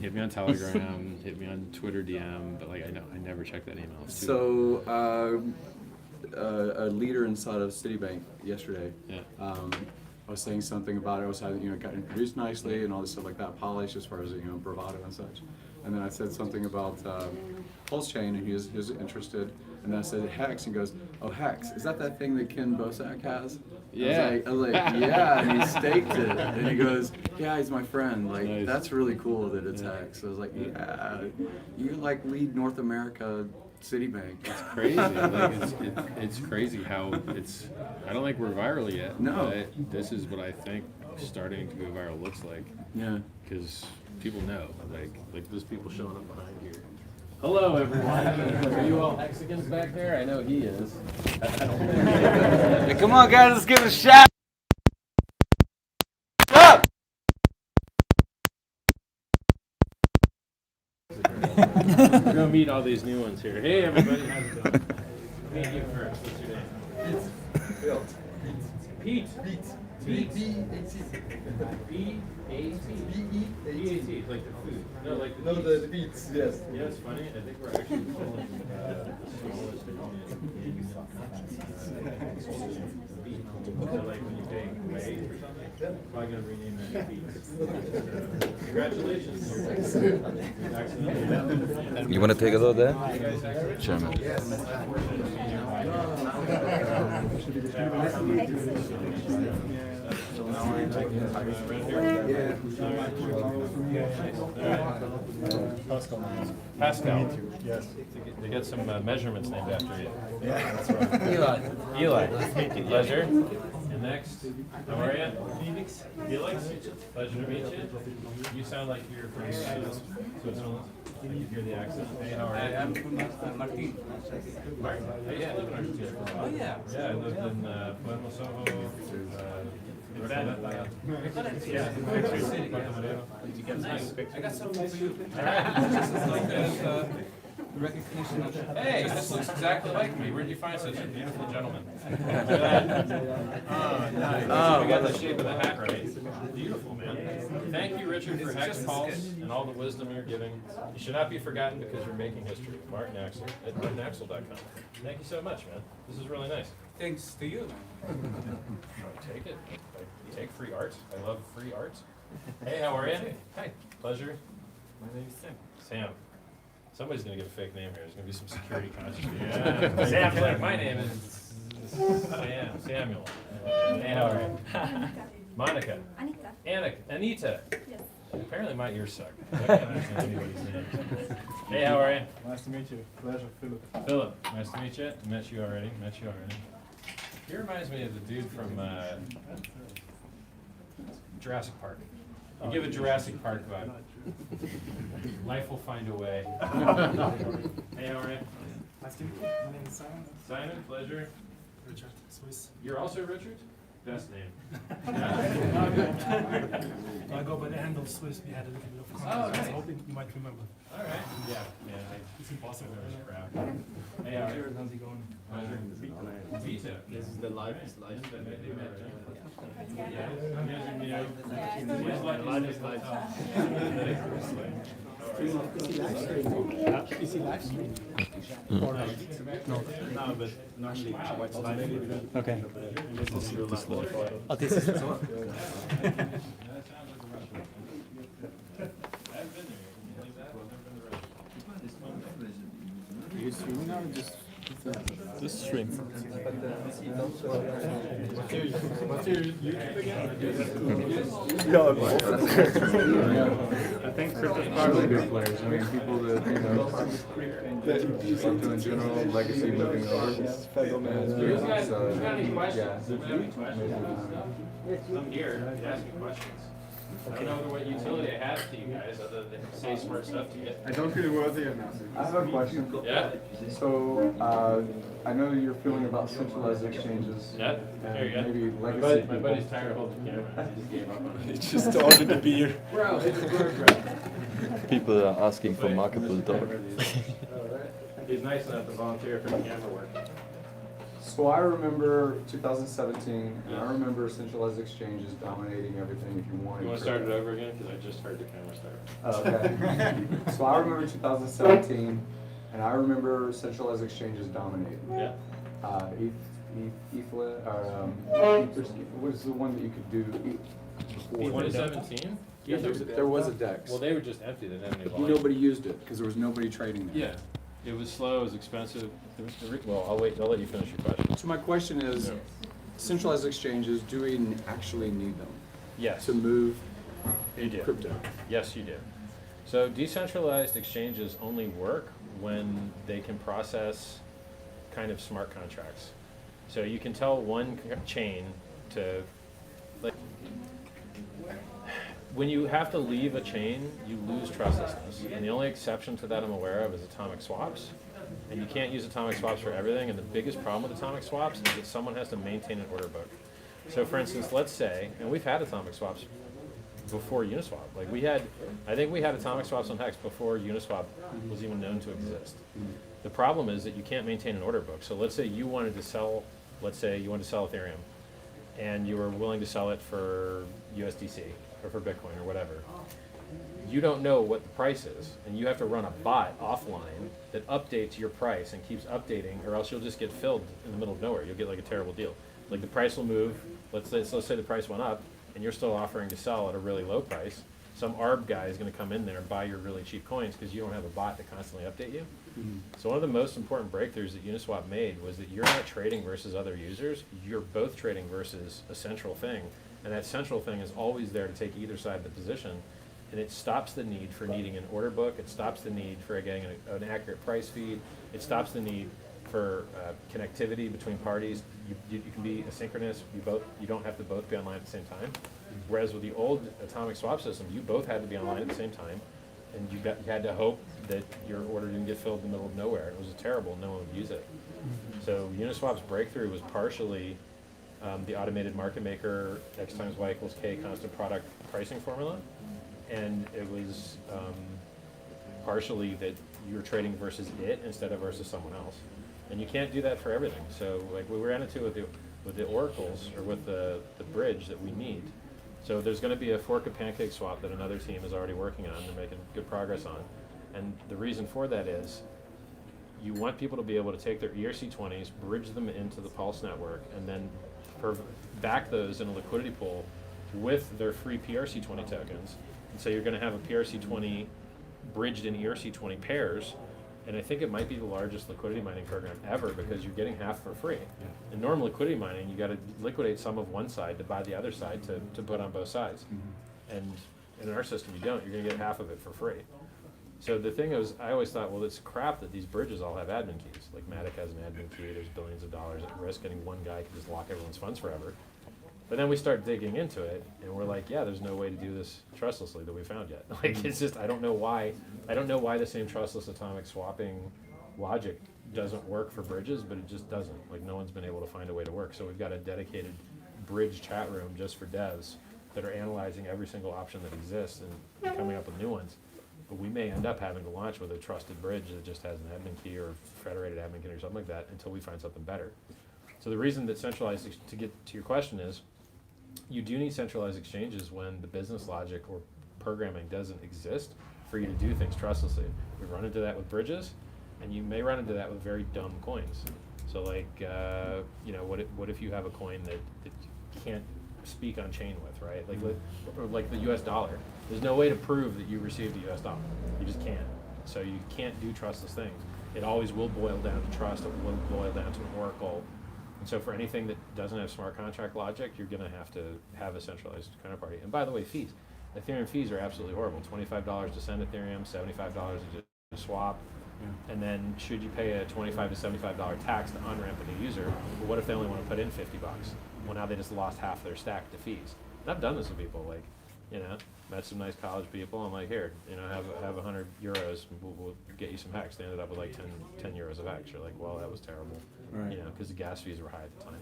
hit me on Telegram, hit me on Twitter DM, but like I never check that email. So a leader inside of Citibank yesterday. Yeah. I was saying something about it. I was having, got introduced nicely and all this stuff like that, polished as far as bravado and such. And then I said something about Pulse Chain, and he was interested. And then I said Hex, and he goes, "Oh, Hex, is that thing that Ken Bosak has?" Yeah. I was like, yeah, and he staked it. And he goes, "Yeah, he's my friend. Like, Nice. that's really cool that it's Hex." So I was like, "Yeah, you like lead North America Citibank." It's crazy. Like it's crazy how it's. I don't think we're viral yet. No. But this is what I think starting to go viral looks like. Yeah. Because people know, like there's people showing up behind here. Hello, everyone. Are you all Hexicans back there? I know he is. Hey, come on, guys, let's give it a shot. Up! We're gonna meet all these new ones here. Hey, everybody. How's it going? Meet you first. What's your name? Pete. Pete. Pete. B-A-T, like the food. No, like the the beats, yes. Yeah, it's funny. I think we're actually the smallest So like when you pay wage or something, probably gonna rename that to beats. Congratulations. Excellent. You want to take a look there? Sure, man. Pascal. Yes. To get some measurements named after you. Yeah, that's right. Eli. Nice to meet you. Pleasure. And next, how are you? Felix. Felix. Pleasure to meet you. You sound like you're from Switzerland. I can hear the accent. Hey, how are you? I'm from Martin. Martin. Hey, yeah, I live in Argentina. Oh, yeah. Yeah, I lived in Palermo, Soho. I got something for you. This is like the recognition of Hey, this looks exactly like me. Where'd you find such a beautiful gentleman? Oh, nice. Oh, we got the shape of the hat right. Beautiful, man. Thank you, Richard, for Hex Pulse and all the wisdom you're giving. You should not be forgotten because you're making history. Martin Axel at martinaxel.com. Thank you so much, man. This is really nice. thanks to you. Take it. Take free art. I love free art. Hey, how are you? Hi. Pleasure. My name is Sam. Sam. Somebody's going to get a fake name here. There's going to be some security conscious. Yeah. Sam, like, my name is Samuel. Hey, how are you? Monica. Anita. Yes. Apparently my ears suck. I can't understand anybody's names. Hey, how are you? Nice to meet you. Pleasure, Philip. Philip. Nice to meet you. Met you already. He reminds me of the dude from Jurassic Park. You give a Jurassic Park vibe. Life will find a way. Hey, how are you? Nice to meet you. My name is Simon. Simon, pleasure. Richard, Swiss. You're also Richard? Best name. I go by the handle Swiss. We had a little bit of contact. Oh, I was nice. hoping you might remember. All right. Yeah. It's impossible. Crap. Hey, how are you? How's it going? Vita. This is the live slide. Is he live streaming? No, but normally white slide. Okay. This is Oh, this is so. Are you streaming now or just This stream. what's your YouTube again? I think Kryptosparbuch are good players. I mean, people that, crypto in general, legacy moving over. You guys got any questions? I'm here to ask you questions. I don't know what utility I have to you guys other than say smart stuff to you. I don't feel worthy enough. I have a question. Yeah? So, I know your feeling about centralized exchanges. Yeah? There you go. Maybe My legacy buddy's tired of holding the camera. He just gave up on it. He just ordered the beer. Bro, it's a word, bro. People are asking for marketable dog. He's nice enough to volunteer for the camera work. So I remember 2017, and I remember centralized exchanges dominating everything if you wanted. You want to start it over again? Because I just heard the camera start. Okay. So I remember 2017, and I remember centralized exchanges dominating. Yeah. ETHLET, or what is the one that you could do before? 2017? Yeah, there was a DEX. Well, they were just empty. They didn't have any But volume. nobody used it because there was nobody trading there. Yeah. It was slow. It was expensive. Well, I'll wait. I'll let you finish your question. So my question is, Yeah. centralized exchanges, do we actually need them Yes. to move You do. crypto? Yes, you do. So decentralized exchanges only work when they can process kind of smart contracts. So you can tell one chain to, like, when you have to leave a chain, you lose trustlessness. And the only exception to that I'm aware of is atomic swaps. And you can't use atomic swaps for everything. And the biggest problem with atomic swaps is that someone has to maintain an order book. So for instance, let's say, and we've had atomic swaps before Uniswap. Like I think we had atomic swaps on Hex before Uniswap was even known to exist. The problem is that you can't maintain an order book. So let's say you wanted to sell, Ethereum, and you were willing to sell it for USDC or for Bitcoin or whatever. You don't know what the price is, and you have to run a bot offline that updates your price and keeps updating, or else you'll just get filled in the middle of nowhere. You'll get like a terrible deal. Like the price will move. Let's say the price went up, and you're still offering to sell at a really low price. Some ARB guy is going to come in there and buy your really cheap coins because you don't have a bot to constantly update you. So one of the most important breakthroughs that Uniswap made was that you're not trading versus other users. You're both trading versus a central thing, and that central thing is always there to take either side of the position. And it stops the need for needing an order book. It stops the need for getting an accurate price feed. It stops the need for connectivity between parties. You can be asynchronous. You don't have to both be online at the same time. Whereas with the old atomic swap system, you both had to be online at the same time, and you had to hope that your order didn't get filled in the middle of nowhere. It was terrible. No one would use it. So Uniswap's breakthrough was partially the automated market maker X times Y equals K constant product pricing formula. And it was partially that you're trading versus it instead of versus someone else. And you can't do that for everything. So like we ran into with the oracles, or with the bridge that we need. So there's going to be a fork of Pancake Swap that another team is already working on. They're making good progress on. And the reason for that is you want people to be able to take their ERC20s, bridge them into the Pulse network, and then back those in a liquidity pool with their free PRC20 tokens. And so you're going to have a PRC20 bridged in ERC20 pairs, and I think it might be the largest liquidity mining program ever because you're getting half for free. Yeah. In normal liquidity mining, you got to liquidate some of one side to buy the other side to put on both sides. And in our system, you don't. You're going to get half of it for free. So the thing is, I always thought, well, it's crap that these bridges all have admin keys. Like Matic has an admin key. There's billions of dollars at risk, and one guy can just lock everyone's funds forever. But then we start digging into it, and we're like, yeah, there's no way to do this trustlessly that we found yet. Like, it's just, I don't know why the same trustless atomic swapping logic doesn't work for bridges, but it just doesn't. Like, no one's been able to find a way to work. So we've got a dedicated bridge chat room just for devs that are analyzing every single option that exists and coming up with new ones. But we may end up having to launch with a trusted bridge that just has an admin key or federated admin key or something like that until we find something better. So the reason that centralized, to get to your question, is you do need centralized exchanges when the business logic or programming doesn't exist for you to do things trustlessly. We run into that with bridges, and you may run into that with very dumb coins. So like, what if you have a coin that you can't speak on chain with, right? Like the US dollar. There's no way to prove that you received a US dollar. You just can't. So you can't do trustless things. It always will boil down to trust. It will boil down to an oracle. And so for anything that doesn't have smart contract logic, you're going to have a centralized counterparty. And by the way, fees. Ethereum fees are absolutely horrible. $25 to send Ethereum, $75 to swap. Yeah. And then should you pay a $25 to $75 tax to on-ramp a new user, well, what if they only want to put in $50? Well, now they just lost half their stack to fees. And I've done this with people, like, met some nice college people. I'm like, here, have 100 euros, we'll get you some Hex. They ended up with like 10 euros of Hex. You're like, well, that was terrible, right. Because the gas fees were high at the time.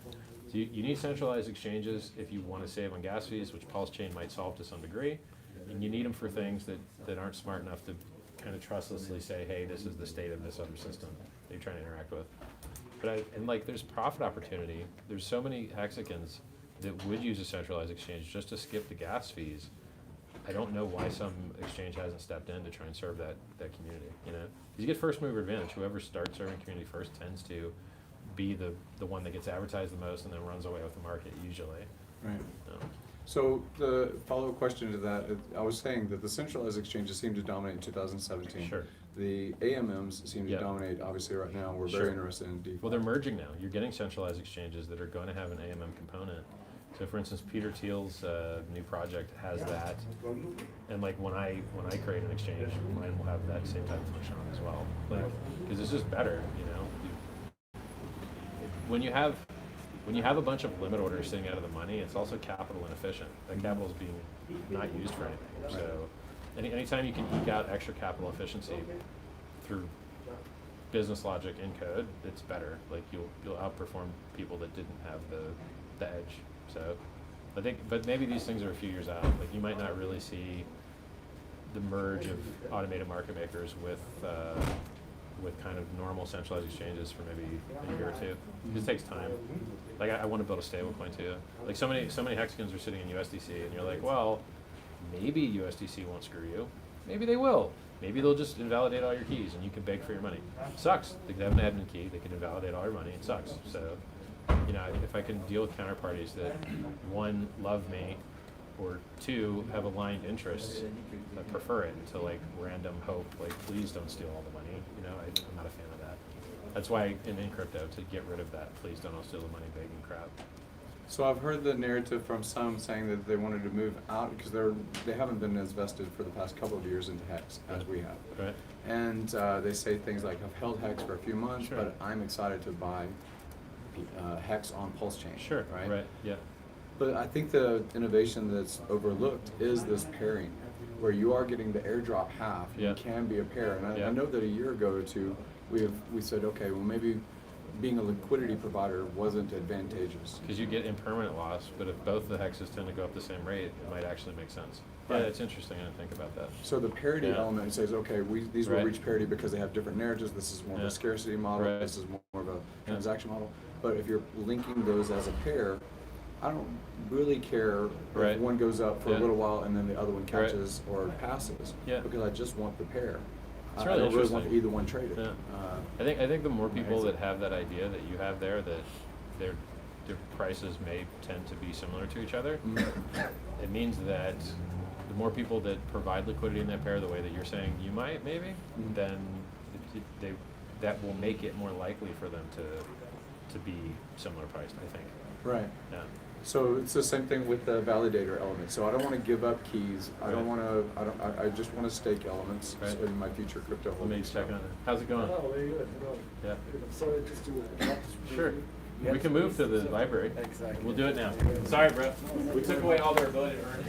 So you need centralized exchanges if you want to save on gas fees, which Pulse Chain might solve to some degree. And you need them for things that aren't smart enough to kind of trustlessly say, hey, this is the state of this other system that you're trying to interact with. But and like, there's profit opportunity. There's so many Hexicans that would use a centralized exchange just to skip the gas fees. I don't know why some exchange hasn't stepped in to try and serve that community, you know? 'Cause you get first mover advantage. Whoever starts serving community first tends to be the one that gets advertised the most and then runs away with the market usually. Right. So, So the follow-up question to that, I was saying that the centralized exchanges seem to dominate in 2017. Sure. The AMMs seem to Yeah. dominate, obviously, right now. We're Sure. very interested in DeFi. well, they're merging now. You're getting centralized exchanges that are going to have an AMM component. So for instance, Peter Thiel's new project has that. And like when I create an exchange, mine will have that same type of function on as well. Like, because it's just better, you know? When you have a bunch of limit orders sitting out of the money, it's also capital inefficient. That capital is being not used for anything. So anytime you can eke out extra capital efficiency through business logic in code, it's better. Like you'll outperform people that didn't have the edge. So I think, but maybe these things are a few years out. Like you might not really see the merge of automated market makers with kind of normal centralized exchanges for maybe a year or two. It takes time. Like I want to build a stable coin too. Like so many Hexicans are sitting in USDC and you're like, well, maybe USDC won't screw you. Maybe they will. Maybe they'll just invalidate all your keys and you can beg for your money. Sucks. They could have an admin key, they could invalidate all your money, it sucks. So, you know, if I can deal with counterparties that one, love me, or two, have aligned interests, I prefer it to like random hope, like please don't steal all the money. You know, I'm not a fan of that. That's why I'm in crypto, to get rid of that please don't all steal the money begging crap. So I've heard the narrative from some saying that they wanted to move out because they haven't been as vested for the past couple of years into Hex as we have. Right. And they say things like, I've held Hex for a few months, Sure. but I'm excited to buy Hex on Pulse Chain. Sure, right, yeah. But I think the innovation that's overlooked is this pairing, where you are getting the airdrop half, and Yeah. you can be a pair. And Yeah. I know that a year ago or two, we said, okay, well maybe being a liquidity provider wasn't advantageous. Because you get impermanent loss, but if both the hexes tend to go up the same rate, it might actually make sense. Right. Yeah, it's interesting, I didn't think about that. So the parity Yeah. element says, okay, these will Right. reach parity because they have different narratives. This is more of Yeah. a scarcity model. Right. This is more of a transaction model. But if you're linking those as a pair, I don't really care Right. if one goes up for Yeah. a little while and then the other one Right. catches or passes. Yeah. Because I just want the pair. It's I really don't really want interesting. either one traded. Yeah. I think the more people that have that idea that you have there, that their prices may tend to be similar to each other, it means that the more people that provide liquidity in that pair the way that you're saying you might maybe, then that will make it more likely for them to be similar priced, I think. Right. Yeah. So it's the same thing with the validator element. So I don't want to give up keys. I don't want to. I just want to stake elements Right. in my future crypto Let me holdings. check on it. How's it going? Oh, very good. Hello. Yeah. Sorry, just to. Sure. We can move to the library. Exactly. We'll do it now. Sorry, bro. We took away all their ability to earn.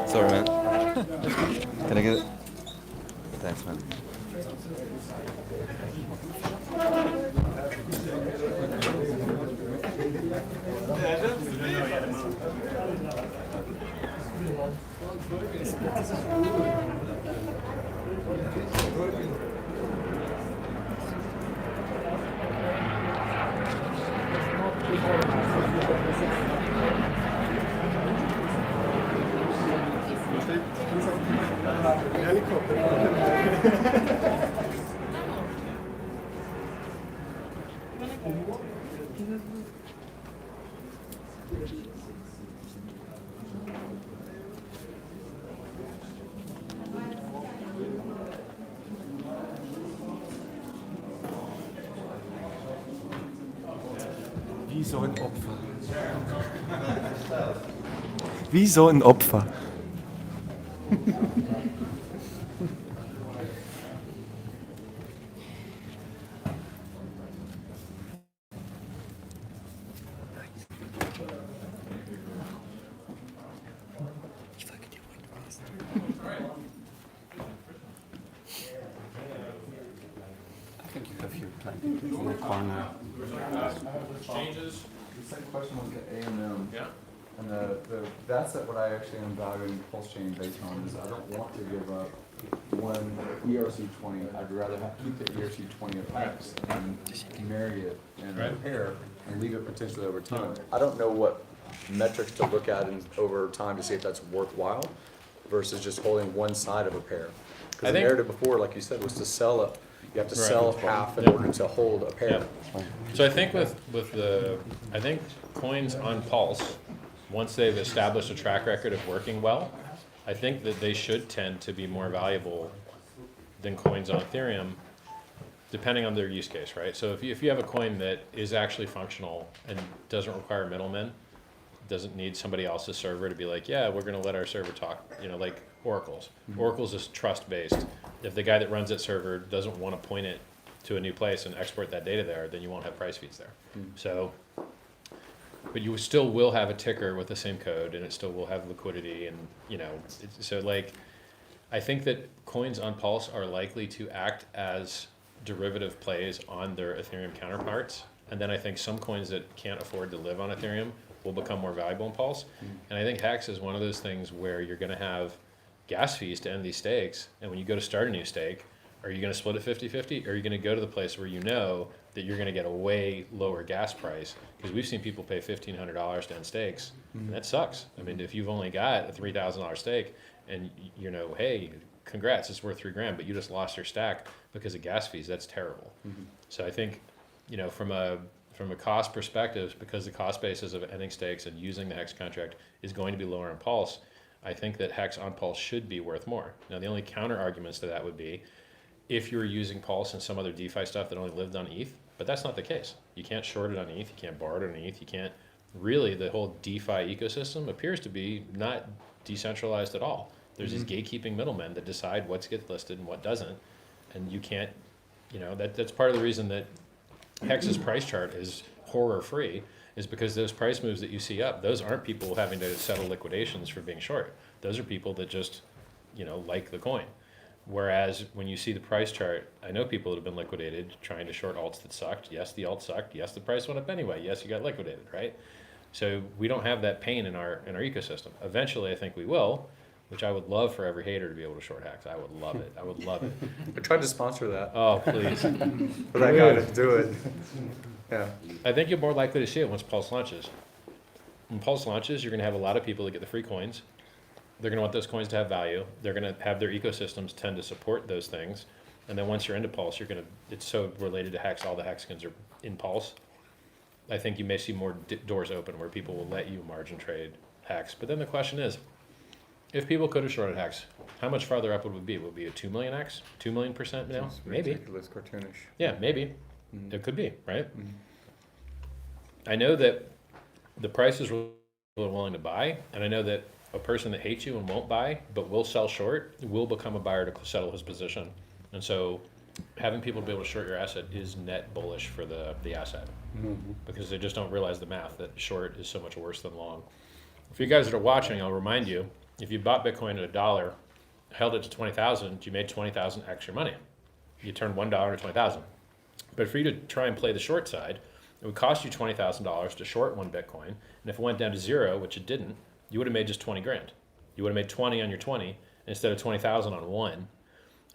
Sorry, man. Can I get it? Thanks, man. Wie so ein Opfer. Wie so ein Opfer. I think you have your blanket in the corner. Changes. The same question was the AMM. Yeah. And that's what I actually am valuing Pulse Chain based on, is I don't want to give up one ERC20. I'd rather keep the ERC20 of Hex and marry it in a pair and leave it potentially over time. I don't know what metrics to look at over time to see if that's worthwhile versus just holding one side of a pair. Because the narrative before, like you said, was to sell it. You have to sell half in order to hold a pair. So I think I think coins on Pulse, once they've established a track record of working well, I think that they should tend to be more valuable than coins on Ethereum, depending on their use case, right? So if you have a coin that is actually functional and doesn't require middlemen, doesn't need somebody else's server to be like, yeah, we're going to let our server talk, like Oracle's. Oracle's is trust-based. If the guy that runs that server doesn't want to point it to a new place and export that data there, then you won't have price feeds there. So, but you still will have a ticker with the same code, and it still will have liquidity, and so like, I think that coins on Pulse are likely to act as derivative plays on their Ethereum counterparts, and then I think some coins that can't afford to live on Ethereum will become more valuable in Pulse. And I think Hex is one of those things where you're going to have gas fees to end these stakes, and when you go to start a new stake, are you going to split it 50-50, or are you going to go to the place where you know that you're going to get a way lower gas price? Because we've seen people pay $1,500 to end stakes, and that sucks. I mean, if you've only got a $3,000 stake, and hey, congrats, it's worth $3,000, but you just lost your stack because of gas fees, that's terrible. So I think, from a cost perspective, because the cost basis of ending stakes and using the Hex contract is going to be lower on Pulse, I think that Hex on Pulse should be worth more. Now, the only counter arguments to that would be if you were using Pulse and some other DeFi stuff that only lived on ETH, but that's not the case. You can't short it on ETH, you can't borrow it on ETH, you can't really, the whole DeFi ecosystem appears to be not decentralized at all. There's these gatekeeping middlemen that decide what gets listed and what doesn't, and you can't, that's part of the reason that Hex's price chart is horror free, is because those price moves that you see up, those aren't people having to settle liquidations for being short. Those are people that just, like the coin. Whereas when you see the price chart, I know people that have been liquidated trying to short alts that sucked. Yes, the alt sucked. Yes, the price went up anyway. Yes, you got liquidated, right? So we don't have that pain in our ecosystem. Eventually, I think we will, which I would love for every hater to be able to short Hex. I would love it. I would love it. I tried to sponsor that. Oh, please. For that guy to do it. Yeah. I think you're more likely to see it once Pulse launches. When Pulse launches, you're going to have a lot of people that get the free coins. They're going to want those coins to have value. They're going to have their ecosystems tend to support those things. And then once you're into Pulse, it's so related to Hex, all the Hexicans are in Pulse. I think you may see more doors open where people will let you margin trade Hex. But then the question is, if people could have shorted Hex, how much farther up would it be? Would it be a 2 million X? 2 million% now? Maybe. Ridiculous, cartoonish. Yeah, maybe. It could be, right? I know that the price is really willing to buy, and I know that a person that hates you and won't buy, but will sell short, will become a buyer to settle his position. And so having people be able to short your asset is net bullish for the asset, because they just don't realize the math that short is so much worse than long. For you guys that are watching, I'll remind you, if you bought Bitcoin at $1, held it to 20,000, you made 20,000 extra money. You turned $1 into 20,000. But for you to try and play the short side, it would cost you $20,000 to short one Bitcoin, and if it went down to zero, which it didn't, you would have made just 20 grand. You would have made 20 on your 20 instead of 20,000 on one.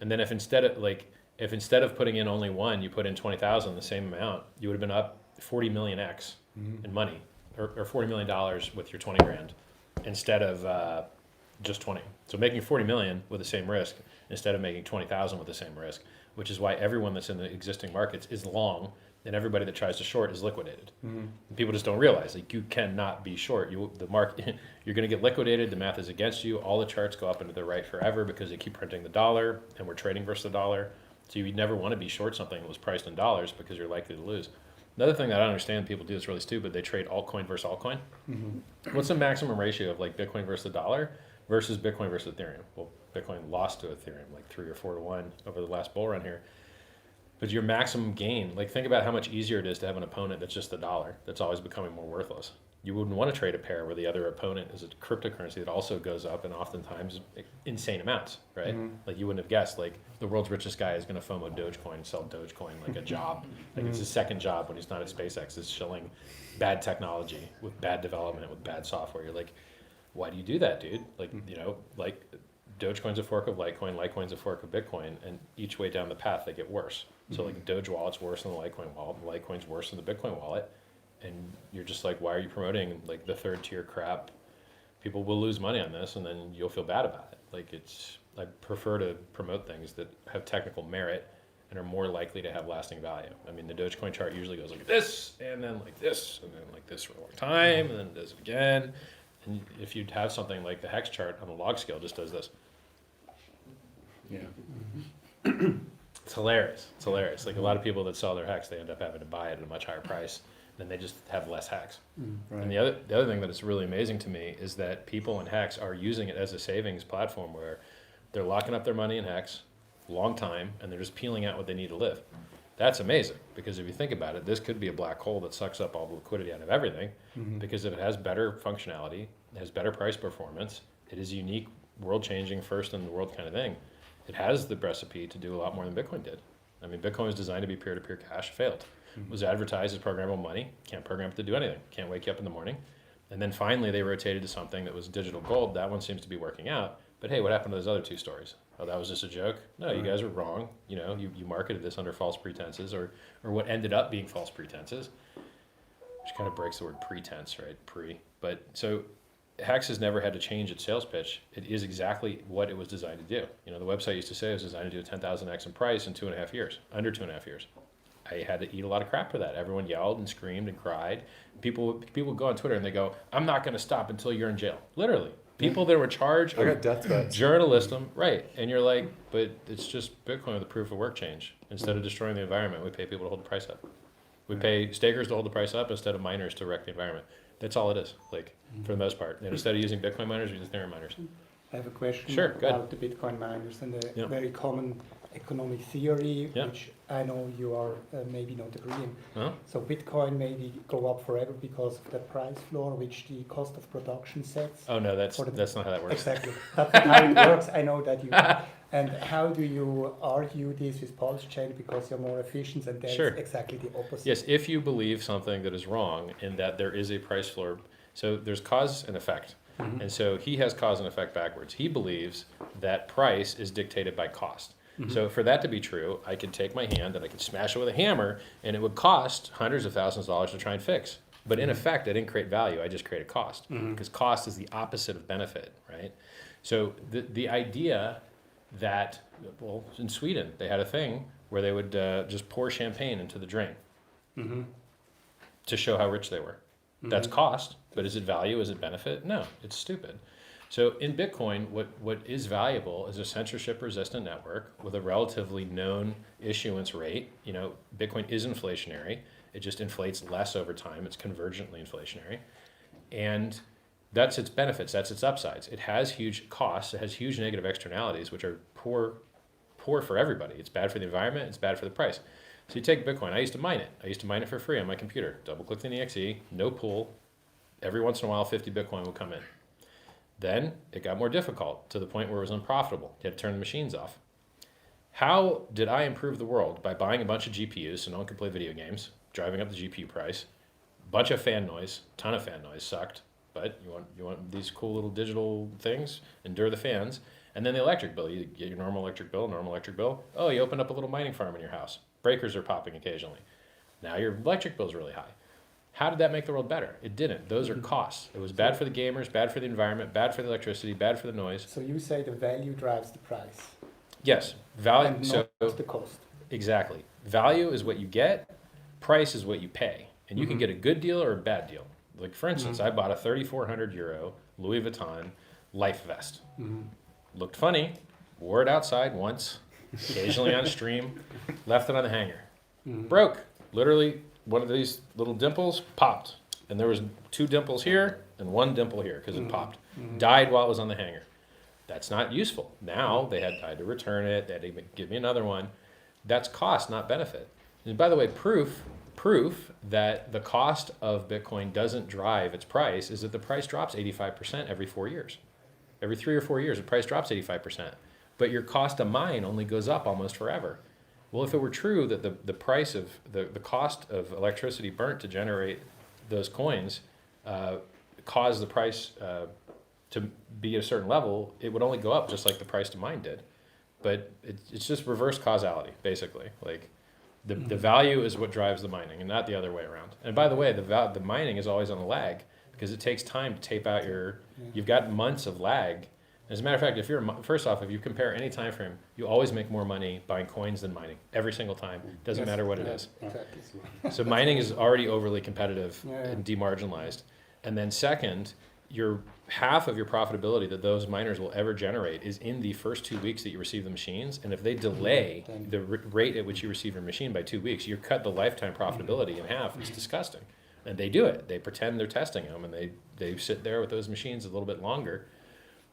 And then if instead of putting in only one, you put in 20,000, the same amount, you would have been up 40 million X in money, or $40 million with your 20 grand instead of just 20. So making 40 million with the same risk instead of making 20,000 with the same risk, which is why everyone that's in the existing markets is long, and everybody that tries to short is liquidated. And people just don't realize, like, you cannot be short. The market, you're going to get liquidated. The math is against you. All the charts go up into the right forever because they keep printing the dollar, and we're trading versus the dollar. So you never want to be short something that was priced in dollars because you're likely to lose. Another thing that I don't understand, people do that's really stupid, they trade altcoin versus altcoin. What's the maximum ratio of like Bitcoin versus the dollar versus Bitcoin versus Ethereum? Well, Bitcoin lost to Ethereum like 3 or 4 to 1 over the last bull run here. But your maximum gain, like think about how much easier it is to have an opponent that's just $1 that's always becoming more worthless. You wouldn't want to trade a pair where the other opponent is a cryptocurrency that also goes up and oftentimes insane amounts, right? Like you wouldn't have guessed, like the world's richest guy is going to FOMO Dogecoin and sell Dogecoin like a job. Like it's his second job when he's not at SpaceX, is shilling bad technology with bad development, with bad software. You're like, why do you do that, dude? Like, you know, like Dogecoin's a fork of Litecoin, Litecoin's a fork of Bitcoin, and each way down the path they get worse. So like Doge wallet's worse than the Litecoin wallet, Litecoin's worse than the Bitcoin wallet. And you're just like, why are you promoting like the third tier crap? People will lose money on this and then you'll feel bad about it. Like I prefer to promote things that have technical merit and are more likely to have lasting value. I mean, the Dogecoin chart usually goes like this, and then like this, and then like this for a long time, and then it does it again. And if you'd have something like the HEX chart on the log scale just does this. Yeah. It's hilarious. It's hilarious. Like a lot of people that sell their HEX, they end up having to buy it at a much higher price. Then they just have less HEX. Right. And the other thing that is really amazing to me is that people in HEX are using it as a savings platform where they're locking up their money in HEX, long time, and they're just peeling out what they need to live. That's amazing, because if you think about it, this could be a black hole that sucks up all the liquidity out of everything, because if it has better functionality, it has better price performance, it is unique, world-changing, first in the world kind of thing, it has the recipe to do a lot more than Bitcoin did. I mean, Bitcoin was designed to be peer-to-peer cash, failed. It was advertised as programmable money, can't program it to do anything, can't wake you up in the morning. And then finally they rotated to something that was digital gold. That one seems to be working out. But hey, what happened to those other two stories? Oh, that was just a joke? No, you guys are wrong. You know, you marketed this under false pretenses, or what ended up being false pretenses, which kind of breaks the word pretense, right? But so HEX has never had to change its sales pitch. It is exactly what it was designed to do. You know, the website used to say it was designed to do a 10,000x in price in 2.5 years, under 2.5 years. I had to eat a lot of crap for that. Everyone yelled and screamed and cried. People go on Twitter and they go, "I'm not going to stop until you're in jail." Literally. People that were charged I got death threats. journalism, right? And you're like, but it's just Bitcoin with a proof of work change. Instead of destroying the environment, we pay people to hold the price up. We pay stakers to hold the price up instead of miners to wreck the environment. That's all it is, like, for the most part. And instead of using Bitcoin miners, we use Ethereum miners. I have a question Sure, go ahead. about the Bitcoin miners and a Yeah. very common economic theory, Yeah. which I know you are maybe not agreeing. Huh? So Bitcoin maybe go up forever because of the price floor, which the cost of production sets. Oh no, that's For the- not how that works. Exactly. That's not how it works. I know that you. And how do you argue this with Pulse Chain because you're more efficient, and that's Sure. exactly the opposite. Yes, if you believe something that is wrong and that there is a price floor, so there's cause and effect. And so he has cause and effect backwards. He believes that price is dictated by cost. So for that to be true, I could take my hand and I could smash it with a hammer and it would cost hundreds of thousands of dollars to try and fix. But in effect, I didn't create value, I just created cost. Because cost is the opposite of benefit, right? So the idea that, well, in Sweden, they had a thing where they would just pour champagne into the drain to show how rich they were. That's cost, but is it value? Is it benefit? No, it's stupid. So in Bitcoin, what is valuable is a censorship-resistant network with a relatively known issuance rate. You know, Bitcoin is inflationary. It just inflates less over time. It's convergently inflationary. And that's its benefits. That's its upsides. It has huge costs. It has huge negative externalities, which are poor for everybody. It's bad for the environment. It's bad for the price. So you take Bitcoin. I used to mine it. I used to mine it for free on my computer. Double-click the exe, no pool. Every once in a while, 50 Bitcoin would come in. Then it got more difficult to the point where it was unprofitable. You had to turn the machines off. How did I improve the world? By buying a bunch of GPUs so no one could play video games, driving up the GPU price, bunch of fan noise, ton of fan noise, sucked, but you want these cool little digital things, endure the fans, and then the electric bill. You get your normal electric bill. Oh, you opened up a little mining farm in your house. Breakers are popping occasionally. Now your electric bill is really high. How did that make the world better? It didn't. Those are costs. It was bad for the gamers, bad for the environment, bad for the electricity, bad for the noise. So you say the value drives the price, Yes, value. and So not the cost. exactly, value is what you get. Price is what you pay, and you can get a good deal or a bad deal. Like for instance, I bought a 3,400 euro Louis Vuitton life vest. Looked funny. Wore it outside once, occasionally on stream. Left it on the hanger. Broke. Literally. One of these little dimples popped, and there was 2 dimples here and 1 dimple here because it popped. Died while it was on the hanger. That's not useful. Now I had to return it. They had to give me another one. That's cost, not benefit. And by the way, proof that the cost of Bitcoin doesn't drive its price is that the price drops 85% every 4 years. Every 3 or 4 years, the price drops 85%. But your cost to mine only goes up almost forever. Well, if it were true that the price of the cost of electricity burnt to generate those coins caused the price to be at a certain level, it would only go up just like the price to mine did. But it's just reverse causality, basically. Like the value is what drives the mining and not the other way around. And by the way, the mining is always on a lag because it takes time to tape out you've got months of lag. As a matter of fact, first off, if you compare any time frame, you always make more money buying coins than mining every single time. Doesn't matter what it is. Exactly. So mining is already overly competitive and demarginalized. And then second, half of your profitability that those miners will ever generate is in the first 2 weeks that you receive the machines. And if they delay the rate at which you receive your machine by 2 weeks, you cut the lifetime profitability in half. It's disgusting. And they do it. They pretend they're testing them, and they sit there with those machines a little bit longer.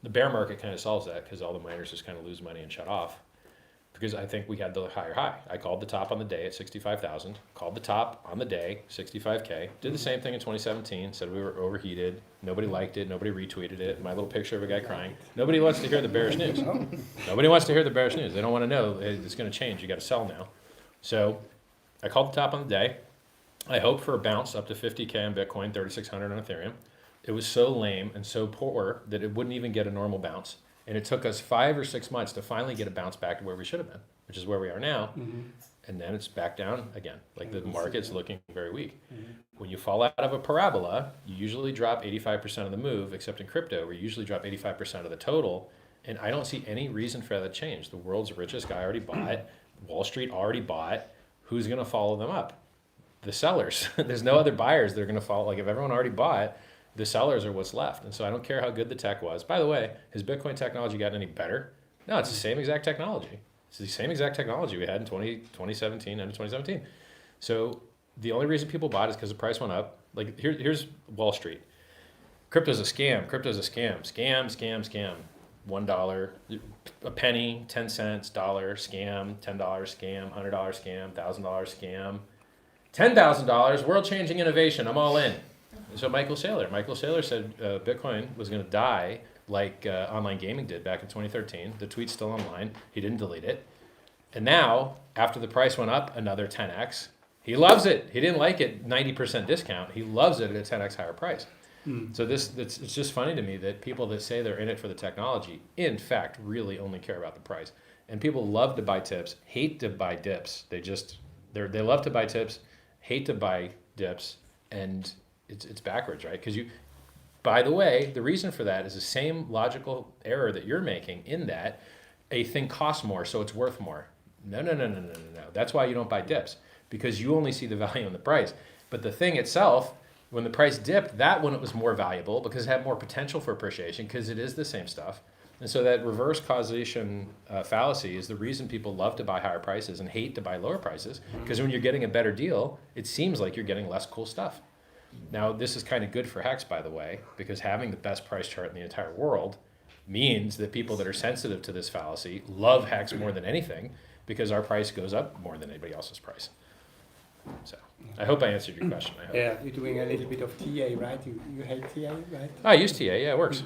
The bear market kind of solves that because all the miners just kind of lose money and shut off. Because I think we had the higher high. I called the top on the day at 65,000, called the top on the day, 65K. Did the same thing in 2017, said we were overheated. Nobody liked it. Nobody retweeted it. My little picture of a guy crying. Nobody wants to hear the bearish news. Nobody wants to hear the bearish news. They don't want to know it's going to change. You got to sell now. So I called the top on the day. I hoped for a bounce up to 50K on Bitcoin, 3,600 on Ethereum. It was so lame and so poor that it wouldn't even get a normal bounce. And it took us 5 or 6 months to finally get a bounce back to where we should have been, which is where we are now. And then it's back down again. Like the market's looking very weak. When you fall out of a parabola, you usually drop 85% of the move, except in crypto, where you usually drop 85% of the total. And I don't see any reason for that to change. The world's richest guy already bought. Wall Street already bought. Who's going to follow them up? The sellers. There's no other buyers that are going to follow. Like if everyone already bought, the sellers are what's left. And so I don't care how good the tech was. By the way, has Bitcoin technology gotten any better? No, it's the same exact technology. It's the same exact technology we had in 2017, end of 2017. So the only reason people bought is because the price went up. Like here's Wall Street. Crypto's a scam. Crypto's a scam. Scam. $1, a penny, 10 cents, dollar, scam, $10 scam, $100 scam, $1,000 scam, $10,000, world-changing innovation. I'm all in. So Michael Saylor said Bitcoin was going to die like online gaming did back in 2013. The tweet's still online. He didn't delete it. And now, after the price went up another 10x, he loves it. He didn't like it 90% discount. He loves it at a 10x higher price. So it's just funny to me that people that say they're in it for the technology, in fact, really only care about the price. And people love to buy tips, hate to buy dips. They love to buy tips, hate to buy dips, and it's backwards, right? Because by the way, the reason for that is the same logical error that you're making in that a thing costs more, so it's worth more. No. That's why you don't buy dips, because you only see the value in the price. But the thing itself, when the price dipped, that one it was more valuable because it had more potential for appreciation because it is the same stuff. And so that reverse causation fallacy is the reason people love to buy higher prices and hate to buy lower prices, because when you're getting a better deal, it seems like you're getting less cool stuff. Now, this is kind of good for HEX, by the way, because having the best price chart in the entire world means that people that are sensitive to this fallacy love HEX more than anything because our price goes up more than anybody else's price. So I hope I answered your question. I hope. Yeah, you're doing a little bit of TA, right? You hate TA, right? I use TA, yeah, it works.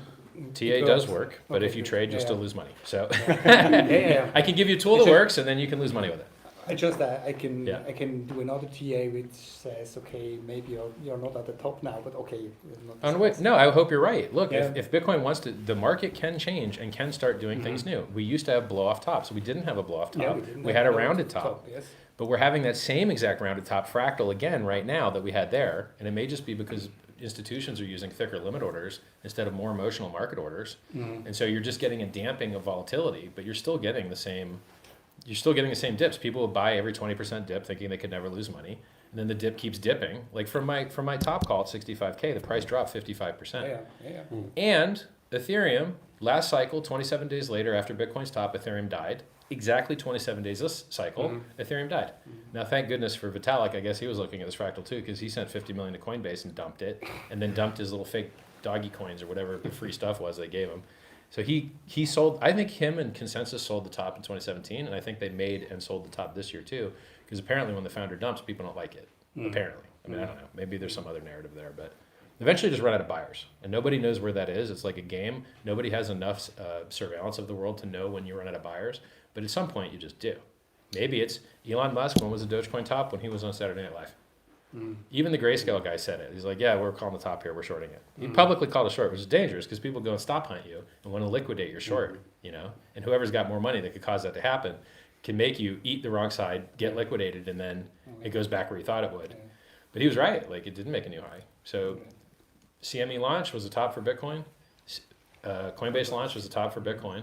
TA does work, but Okay, if you trade, you'll still lose money. So Yeah. I can give you a tool that works, and then you can lose money with it. I can do another TA which says, okay, maybe you're not at the top now, but okay. No, I hope you're right. Look, Yeah. if Bitcoin wants to, the market can change and can start doing things new. We used to have blow-off tops. We didn't have a blow-off top. Yeah, we had a rounded top. Yes. But we're having that same exact rounded top fractal again right now that we had there. And it may just be because institutions are using thicker limit orders instead of more emotional market orders. And so you're just getting a damping of volatility, but you're still getting the same dips. People will buy every 20% dip thinking they could never lose money. And then the dip keeps dipping. Like from my top call at 65K, the price dropped 55%. Yeah. And Ethereum, last cycle, 27 days later after Bitcoin's top, Ethereum died. Exactly 27 days this cycle, Ethereum died. Now, thank goodness for Vitalik. I guess he was looking at this fractal too, because he sent 50 million to Coinbase and dumped it, and then dumped his little fake doggy coins or whatever the free stuff was they gave him. So he sold, I think him and Consensus sold the top in 2017, and I think they made and sold the top this year too, because apparently when the founder dumps, people don't like it. Apparently. I mean, I don't know. Maybe there's some other narrative there, but eventually just run out of buyers. And nobody knows where that is. It's like a game. Nobody has enough surveillance of the world to know when you run out of buyers, but at some point you just do. Maybe it's Elon Musk, when was the Dogecoin top? When he was on Saturday Night Live. Even the Grayscale guy said it. He's like, yeah, we're calling the top here, we're shorting it. He publicly called it short, which is dangerous because people go and stop hunt you and want to liquidate your short, you know? And whoever's got more money that could cause that to happen can make you eat the wrong side, get liquidated, and then it goes back where you thought it would. But he was right, like it didn't make a new high. So CME launch was the top for Bitcoin. Coinbase launch was the top for Bitcoin.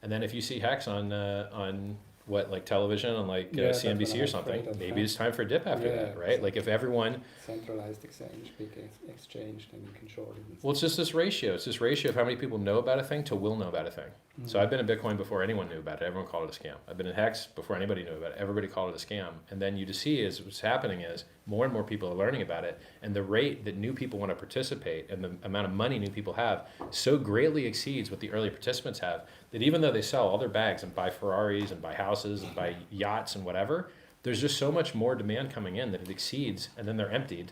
And then if you see Hex on what, like television on like CNBC or something, maybe it's time for a dip after that, right? Like if everyone... Centralized exchange, big exchange, then you can short it. Well, it's just this ratio. It's this ratio of how many people know about a thing to will know about a thing. So I've been in Bitcoin before anyone knew about it. Everyone called it a scam. I've been in Hex before anybody knew about it. Everybody called it a scam. And then you just see is what's happening is more and more people are learning about it. And the rate that new people want to participate and the amount of money new people have so greatly exceeds what the early participants have that even though they sell all their bags and buy Ferraris and buy houses and buy yachts and whatever, there's just so much more demand coming in that it exceeds, and then they're emptied.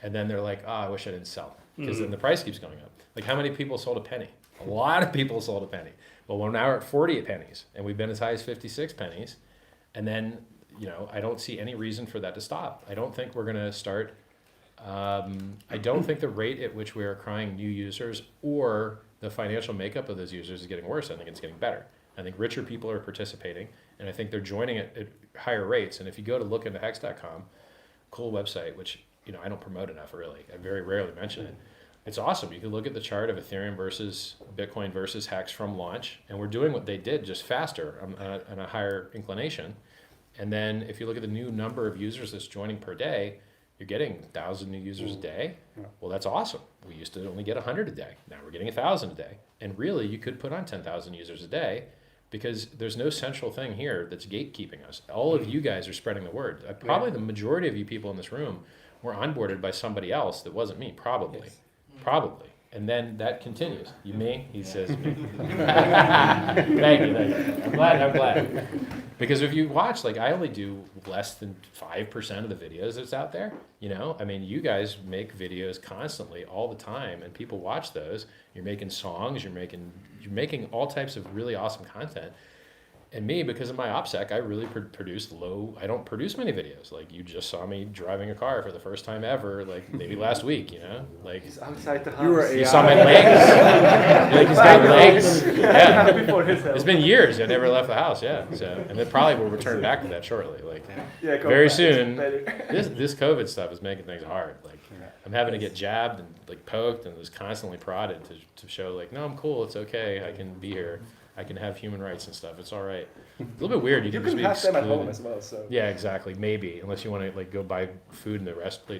And then they're like, oh, I wish I didn't sell. Because then the price keeps going up. Like how many people sold a penny? A lot of people sold a penny. Well, we're now at 48 pennies, and we've been as high as 56 pennies. And then, you know, I don't see any reason for that to stop. I don't think we're going to start, I don't think the rate at which we are acquiring new users or the financial makeup of those users is getting worse. I think it's getting better. I think richer people are participating, and I think they're joining at higher rates. And if you go to look into hex.com, cool website, which, you know, I don't promote enough really. I very rarely mention it. It's awesome. You can look at the chart of Ethereum versus Bitcoin versus Hex from launch, and we're doing what they did, just faster on a higher inclination. And then if you look at the new number of users that's joining per day, you're getting 1,000 new users a day. Well, that's awesome. We used to only get 100 a day. Now we're getting 1,000 a day. And really, you could put on 10,000 users a day because there's no central thing here that's gatekeeping us. All of you guys are spreading the word. Probably the majority of you people in this room were onboarded by somebody else that wasn't me, probably. Yes. Probably. And then that continues. You me? He says me. Thank you. I'm glad. Because if you watch, like I only do less than 5% of the videos that's out there. You know, I mean, you guys make videos constantly all the time and people watch those. You're making songs, you're making all types of really awesome content. And me, because of my OPSEC, I really produce I don't produce many videos. Like you just saw me driving a car for the first time ever, like maybe last week, you know? Like He's outside the house. you saw my legs. Like he's got legs. Yeah. It's been years. I never left the house, yeah. So and then probably will return back to that shortly. Like very soon. This COVID stuff is making things hard. Like I'm having to get jabbed and like poked and just constantly prodded to show like, no, I'm cool, it's okay, I can be here. I can have human rights and stuff. It's all right. It's a little bit weird. You can just be have them at excluded. home as well. So Yeah, exactly. Maybe unless you want to like go buy food in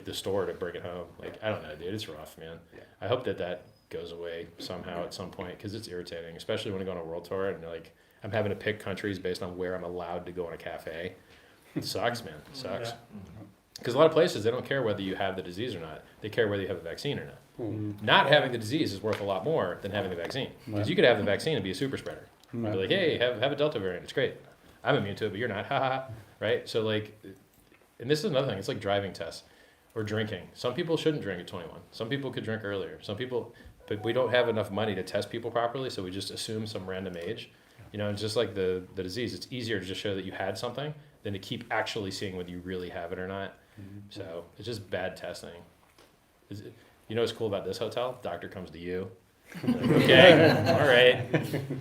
the store to bring it home. Like I don't know, dude. It's rough, man. Yeah. I hope that goes away somehow at some point because it's irritating, especially when I go on a world tour and like I'm having to pick countries based on where I'm allowed to go in a cafe. It sucks, man. It sucks. Because a lot of places they don't care whether you have the disease or not. They care whether you have a vaccine or not. Not having the disease is worth a lot more than having the vaccine. Because you could have the vaccine and be a super spreader. Be like, hey, have a Delta variant. It's great. I'm immune to it, but you're not. Ha ha. Right? So like, and this is another thing. It's like driving tests or drinking. Some people shouldn't drink at 21. Some people could drink earlier. Some people, but we don't have enough money to test people properly, so we just assume some random age. You know, it's just like the disease. It's easier to just show that you had something than to keep actually seeing whether you really have it or not. So it's just bad testing. You know what's cool about this hotel? Doctor comes to you. Like, okay, all right.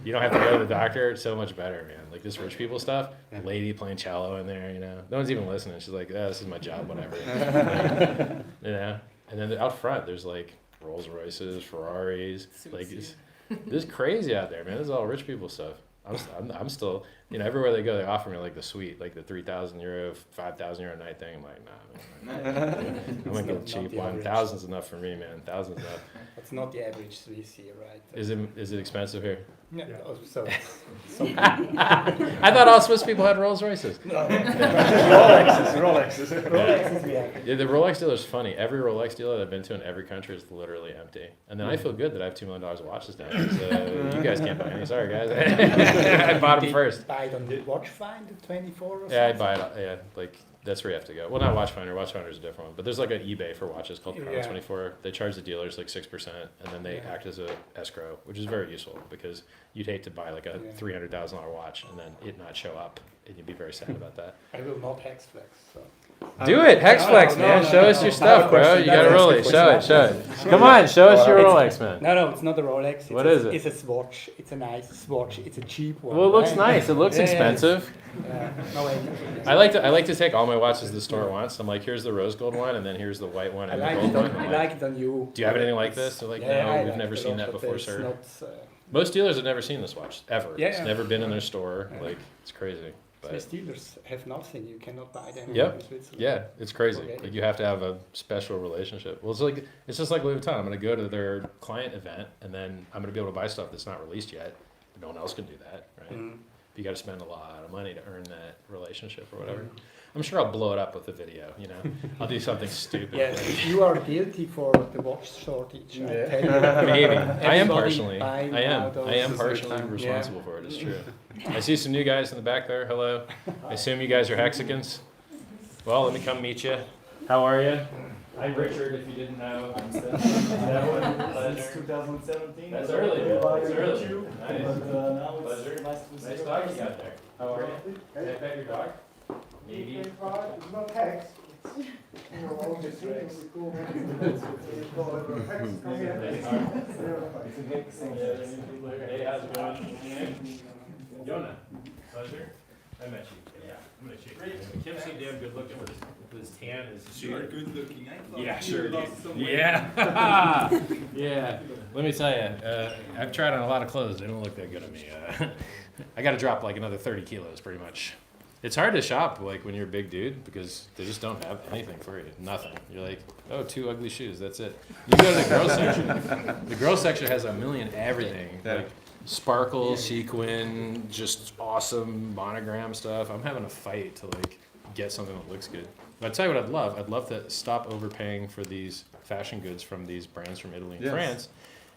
You don't have to go to the doctor. It's so much better, man. Like this rich people stuff. Lady playing cello in there, you know. No one's even listening. She's like, oh, this is my job, whatever. Like, you know. And then out front, there's like Rolls Royces, Ferraris. Like this is crazy out there, man. This is all rich people stuff. I'm still, you know, everywhere they go, they offer me like the suite, like the 3,000 euro, 5,000 euro a night thing. I'm like, nah, I'm gonna get a cheap one. 1,000's enough for me, man. 1,000's enough. it's not the average Swiss here, right? Is it expensive here? Yeah. Oh, so some I thought all Swiss people had Rolls Royces. Rolexes we have. Yeah, the Rolex dealer is funny. Every Rolex dealer that I've been to in every country is literally empty. And then I feel good that I have $2 million of watches now. So you guys can't buy any. Sorry, guys. I bought them Did first. Buy it on the watch find, the 24 or Yeah, I something? buy it. Yeah, like that's where you have to go. Well, not Watchfinder. Watchfinder is a different one. But there's like an eBay for watches called Chrono Yeah. 24. They charge the dealers like 6%, and then they act as a escrow, which is very useful because you'd hate to buy like a $300,000 watch and then it not show up, and you'd be very sad about that. I will not hex flex. So. Do it, Hexflex, man. Show us your stuff, bro. You gotta roll it. Show it, show it. Come on, show us your Rolex, man. No, it's not a Rolex. It's What is it? It's a swatch. It's a nice swatch. It's a cheap one. Well, it looks right? nice. It looks Yeah, expensive. Yeah. No, wait. I like to take all my watches to the store at once. I'm like, here's the rose gold one, and then here's the white one I and the like gold it one. on. I'm I like, like it on you. do you have anything like this? They're like, Yeah, no, I we've like never it a seen lot, that but before, it's sir. not, Most dealers have never seen this watch ever. Yeah, It's yeah. never been in their store. Yeah. Like, it's crazy. But Swiss dealers have nothing. You cannot buy them Yep. in Switzerland. yeah, it's crazy. Okay. Like, you have to have a special relationship. Well, it's just like Louis Vuitton. I'm gonna go to their client event, and then I'm gonna be able to buy stuff that's not released yet. But no one else can do that, right? Mm. You got to spend a lot of money to earn that relationship or whatever. I'm sure I'll blow it up with a video. You know, I'll do something stupid. Yes, you are guilty for the watch shortage. I tell you. Maybe. I am Everybody partially. buying I am. now those- I am This is their partially time. responsible for it. It's true. I see some new guys in the back there. Hello. I assume you guys are Hexicans. Well, let me come meet you. How are you? I'm Richard. If you didn't know. Since 2017. That's early. Man. That's early. Nice. Now Pleasure. it's nice to see Nice you. dog you got there. How are you? Can I pet your dog? Maybe. It's not hex. It's all the things we call Hey, how's it going? Yona. Pleasure. I met you. Yeah, I'm gonna shake your hand. Kim seemed damn good looking with his tan and his shirt. Good looking. I thought Yeah, you sure. lost some weight. Yeah. Yeah. Let me tell you, I've tried on a lot of clothes. They don't look that good on me. I got to drop like another 30 kilos pretty much. It's hard to shop like when you're a big dude because they just don't have anything for you. Nothing. You're like, oh, 2 ugly shoes. That's it. You go to the girls section. The girls section has a million everything. Like sparkle, sequin, just awesome monogram stuff. I'm having a fight to like get something that looks good. But I tell you what I'd love. I'd love to stop overpaying for these fashion goods from these brands from Italy and Yes. France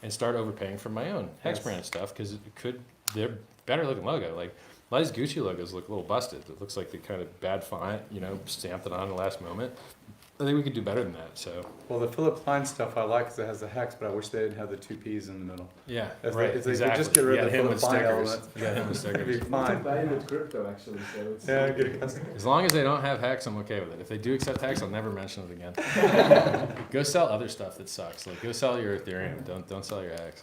and start overpaying for my own Hex Yes. brand stuff because they're better looking logo. Like a lot of these Gucci logos look a little busted. It looks like the kind of bad font, you know, stamped it on the last moment. I think we could do better than that. So Well, the Philip Klein stuff I like because it has the hex, but I wish they didn't have the 2 P's in the middle. yeah, If right. they could Exactly. just get rid You of got the him with Philip Klein stickers. element. You got him with It'd be stickers. fine. Buy with crypto actually, so it's Yeah, get a custom. As long as they don't have Hex, I'm okay with it. If they do accept Hex, I'll never mention it again. Go sell other stuff that sucks. Like go sell your Ethereum. Don't sell your Hex.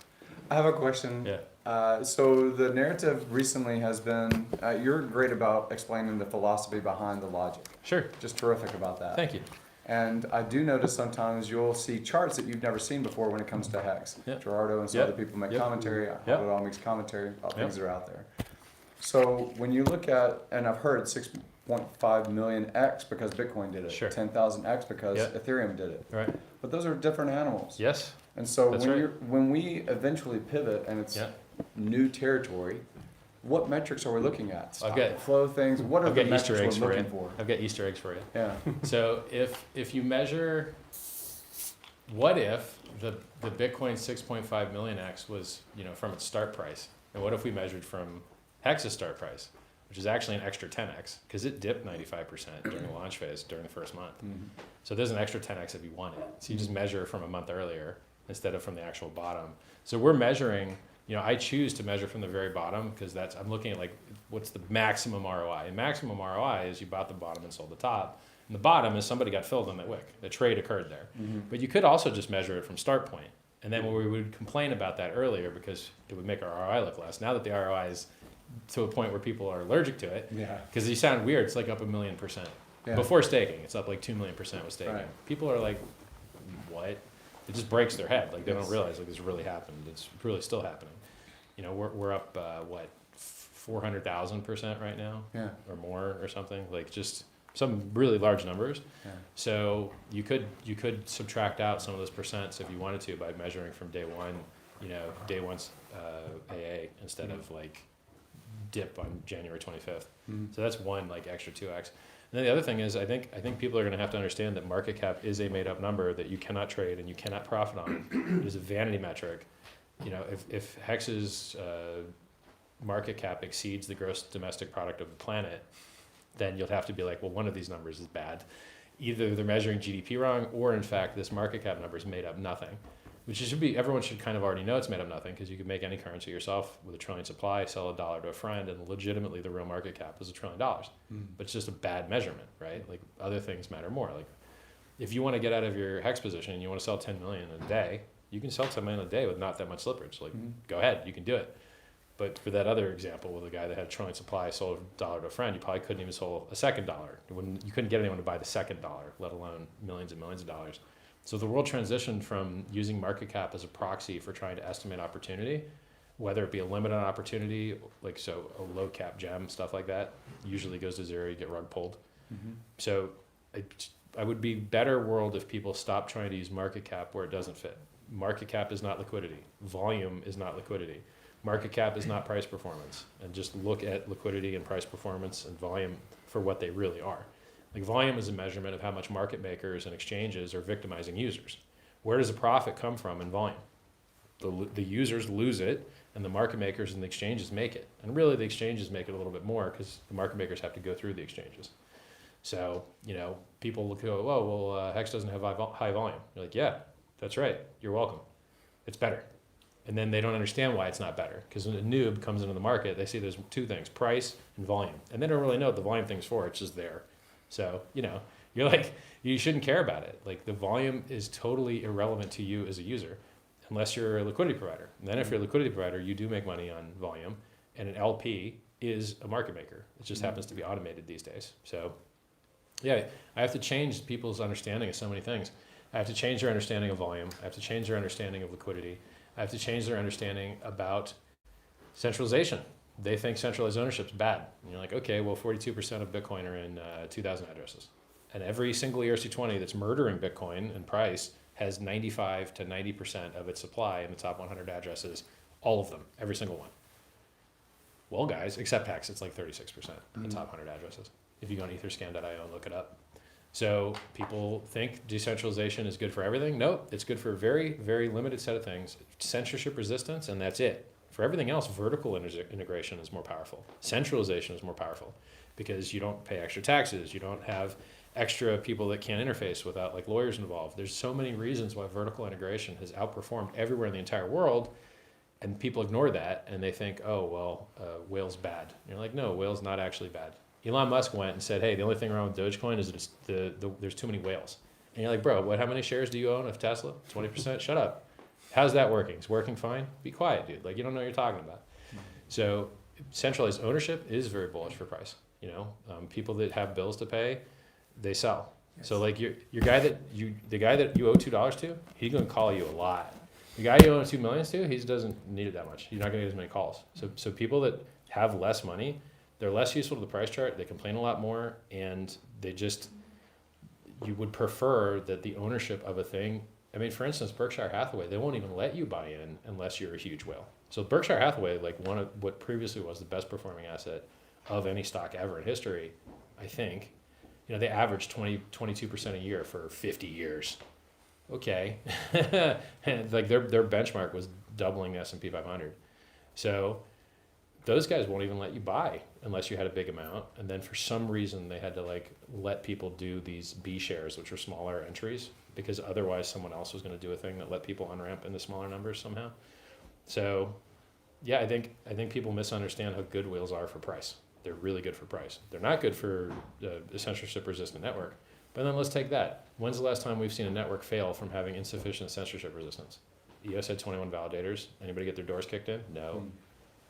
I have a question. Yeah. So the narrative recently has been, you're great about explaining the philosophy behind the logic. Sure. Just terrific about that. Thank you. And I do notice sometimes you'll see charts that you've never seen before when it comes to hex. Yep. Gerardo and some Yep. other people make Yep. commentary. Yep. It all makes commentary about Yep. things that are out there. So when you look at, and I've heard 6.5 million X because Bitcoin did it. Sure. 10,000 X because Yep. Ethereum did it. All right. But those are different animals. Yes. And so That's when right. when we eventually pivot and it's Yeah. new territory, what metrics are we looking at? Stock get- flow things. What are I've the got Easter metrics eggs we're for you. looking for? I've got Easter eggs for you. Yeah. So if you measure, what if the Bitcoin 6.5 million X was, you know, from its start price, and what if we measured from Hex's start price, which is actually an extra 10x because it dipped 95% during the launch phase during the first month. So there's an extra 10x if you want it. So you just measure from a month earlier instead of from the actual bottom. So we're measuring. You know, I choose to measure from the very bottom because I'm looking at like what's the maximum ROI. And maximum ROI is you bought the bottom and sold the top. And the bottom is somebody got filled on that wick. The trade occurred there. But you could also just measure it from start point. And then we would complain about that earlier because it would make our ROI look less. Now that the ROI is to a point where people are allergic to it, Yeah. because you sound weird, it's like up 1,000,000%. Yeah. Before staking, it's up like 2,000,000% with staking. Right. People are like, what? It just breaks their head. Like they Yes. don't realize like this really happened. It's really still happening. You know, we're up, 400,000% right now Yeah. or more or something. Like just some really large numbers. Yeah. So you could subtract out some of those percents if you wanted to by measuring from day one, day one's AA instead of like dip on January 25th. So that's one like extra 2x. And then the other thing is I think people are going to have to understand that market cap is a made up number that you cannot trade and you cannot profit on. It is a vanity metric. If Hex's market cap exceeds the gross domestic product of the planet, then you'll have to be like, well, one of these numbers is bad. Either they're measuring GDP wrong, or in fact, this market cap number is made up nothing, which should be, everyone should kind of already know it's made up nothing, because you can make any currency yourself with $1 trillion supply, sell $1 to a friend, and legitimately the real market cap is $1 trillion. But it's just a bad measurement, right? Like other things matter more. Like if you want to get out of your Hex position and you want to sell 10 million a day, you can sell 10 million a day with not that much slippage. Like go ahead, you can do it. But for that other example with a guy that had $1 trillion supply, sold $1 to a friend, you probably couldn't even sell a second dollar. You couldn't get anyone to buy the second dollar, let alone millions and millions of dollars. So the world transitioned from using market cap as a proxy for trying to estimate opportunity, whether it be a limit on opportunity, like so a low cap gem, stuff like that, usually goes to zero, you get rug pulled. So I would be better world if people stop trying to use market cap where it doesn't fit. Market cap is not liquidity. Volume is not liquidity. Market cap is not price performance, and just look at liquidity and price performance and volume for what they really are. Like volume is a measurement of how much market makers and exchanges are victimizing users. Where does the profit come from in volume? The users lose it, and the market makers and the exchanges make it. And really the exchanges make it a little bit more because the market makers have to go through the exchanges. So, people look, oh, well, Hex doesn't have high volume. You're like, yeah, that's right. You're welcome. It's better. And then they don't understand why it's not better. Because when a noob comes into the market, they see there's two things, price and volume. And they don't really know what the volume thing's for, it's just there. So, you're like, you shouldn't care about it. Like the volume is totally irrelevant to you as a user, unless you're a liquidity provider. And then if you're a liquidity provider, you do make money on volume, and an LP is a market maker. It just happens to be automated these days. So yeah, I have to change people's understanding of so many things. I have to change their understanding of volume. I have to change their understanding of liquidity. I have to change their understanding about centralization. They think centralized ownership is bad. And you're like, okay, well, 42% of Bitcoin are in 2,000 addresses. And every single ERC20 that's murdering Bitcoin in price has 95 to 90% of its supply in the top 100 addresses, all of them, every single one. Well, guys, except Hex, it's like 36% in the top 100 addresses. If you go on etherscan.io and look it up. So people think decentralization is good for everything. Nope, it's good for a very, very limited set of things. Censorship resistance, and that's it. For everything else, vertical integration is more powerful. Centralization is more powerful because you don't pay extra taxes. You don't have extra people that can't interface without like lawyers involved. There's so many reasons why vertical integration has outperformed everywhere in the entire world, and people ignore that and they think, oh, well, whale's bad. And you're like, no, whale's not actually bad. Elon Musk went and said, hey, the only thing wrong with Dogecoin is that there's too many whales. And you're like, bro, how many shares do you own of Tesla? 20%? Shut up. How's that working? It's working fine? Be quiet, dude. Like, you don't know what you're talking about. So centralized ownership is very bullish for price. People that have bills to pay, they sell. Yes. So like the guy that you owe $2 to, he's going to call you a lot. The guy you owe $2 million to, he doesn't need it that much. You're not going to get as many calls. So people that have less money, they're less useful to the price chart. They complain a lot more, and you would prefer that the ownership of a thing. I mean, for instance, Berkshire Hathaway, they won't even let you buy in unless you're a huge whale. So Berkshire Hathaway, like one of what previously was the best performing asset of any stock ever in history, I think, they averaged 22% a year for 50 years. Okay. And like their benchmark was doubling the S&P 500. So those guys won't even let you buy unless you had a big amount. And then for some reason, they had to like let people do these B shares, which are smaller entries, because otherwise someone else was going to do a thing that let people unramp into smaller numbers somehow. So yeah, I think people misunderstand how good whales are for price. They're really good for price. They're not good for a censorship resistant network. But then let's take that. When's the last time we've seen a network fail from having insufficient censorship resistance? EOS had 21 validators. Anybody get their doors kicked in? No.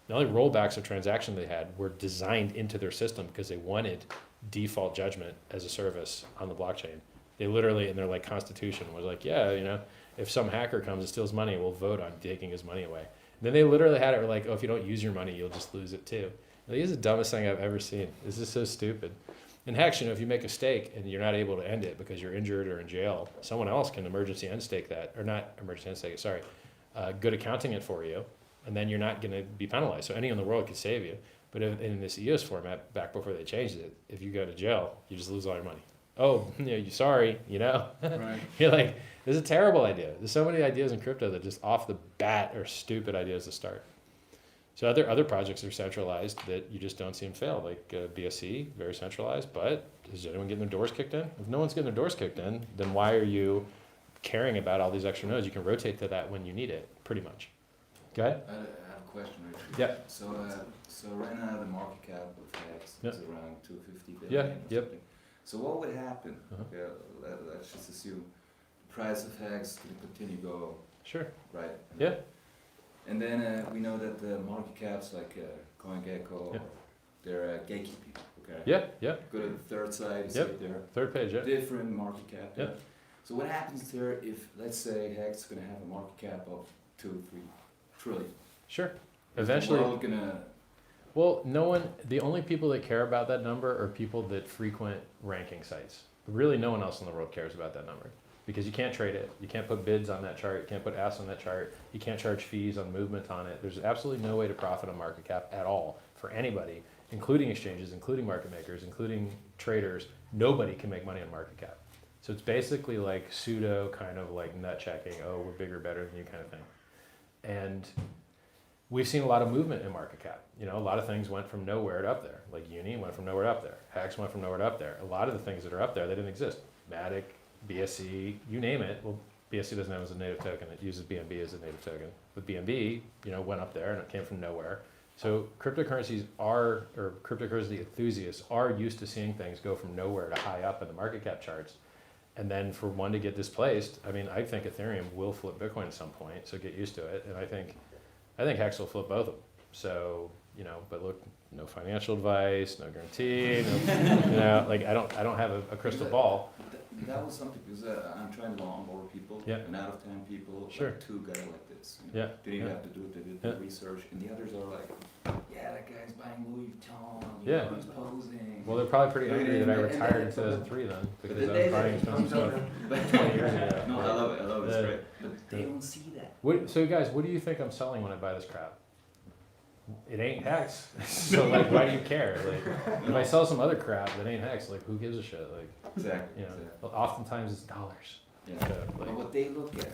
The only rollbacks of transactions they had were designed into their system because they wanted default judgment as a service on the blockchain. They literally, in their like constitution, was like, yeah, if some hacker comes and steals money, we'll vote on taking his money away. And then they literally had it like, oh, if you don't use your money, you'll just lose it too. Like, this is the dumbest thing I've ever seen. This is so stupid. In Hex, if you make a stake and you're not able to end it because you're injured or in jail, someone else can emergency end stake that, or not emergency end stake it, sorry, good accounting it for you, and then you're not going to be penalized. So anyone in the world could save you. But in this EOS format, back before they changed it, if you go to jail, you just lose all your money. Oh, you sorry, Right. You're like, this is a terrible idea. There's so many ideas in crypto that just off the bat are stupid ideas to start. So other projects are centralized that you just don't see them fail, like BSC, very centralized, but is anyone getting their doors kicked in? If no one's getting their doors kicked in, then why are you caring about all these extra nodes? You can rotate to that when you need it, pretty much. Go ahead. I have a question, Richard. Yeah. So right now the market cap of HEX Yeah. is around 250 billion. Yeah, or yep. something. So what would happen? Uh-huh. Okay, let's just assume the price of HEX can continue go Sure. right. Yeah. And then we know that the market caps like CoinGecko, Yeah. they're gatekeeping. Okay. Yeah, yeah. Go to the third side. You Yep. see it there. Third page, yeah. Different market cap. Yeah. So what happens there if, let's say, HEX is going to have a market cap of 2-3 trillion? Sure. Is Eventually, the world gonna well, the only people that care about that number are people that frequent ranking sites. Really, no one else in the world cares about that number because you can't trade it. You can't put bids on that chart. You can't put asks on that chart. You can't charge fees on movement on it. There's absolutely no way to profit on market cap at all for anybody, including exchanges, including market makers, including traders. Nobody can make money on market cap. So it's basically like pseudo kind of like nut checking. Oh, we're bigger, better than you kind of thing. And we've seen a lot of movement in market cap. A lot of things went from nowhere to up there. Like Uni went from nowhere to up there. Hex went from nowhere to up there. A lot of the things that are up there, they didn't exist. Matic, BSC, you name it. Well, BSC doesn't have it as a native token. It uses BNB as a native token. But BNB, went up there and it came from nowhere. So cryptocurrency enthusiasts are used to seeing things go from nowhere to high up in the market cap charts. And then for one to get displaced, I think Ethereum will flip Bitcoin at some point, so get used to it. And I think Hex will flip both of them. So, but look, no financial advice, no guarantee, I don't have a crystal ball. That was something because I'm trying to onboard people, Yeah. and out of 10 people, Sure. like 2 got like this. Yeah. They didn't Yeah. have to do it, they did Yeah. the research, and the others are like, yeah, that guy's buying Louis Vuitton, Yeah. he's posing. Well, they're probably pretty Look at angry it, that I and retired in then- 2003 then, because I they- was buying expensive stuff 20 years ago. No, I love it, it's Yeah. great. But they don't see that. So guys, what do you think I'm selling when I buy this crap? It ain't Hex. So why do you care? If I sell some other crap that ain't Hex, who gives a shit? Exactly. Oftentimes it's dollars. Yeah. So, But what they look at,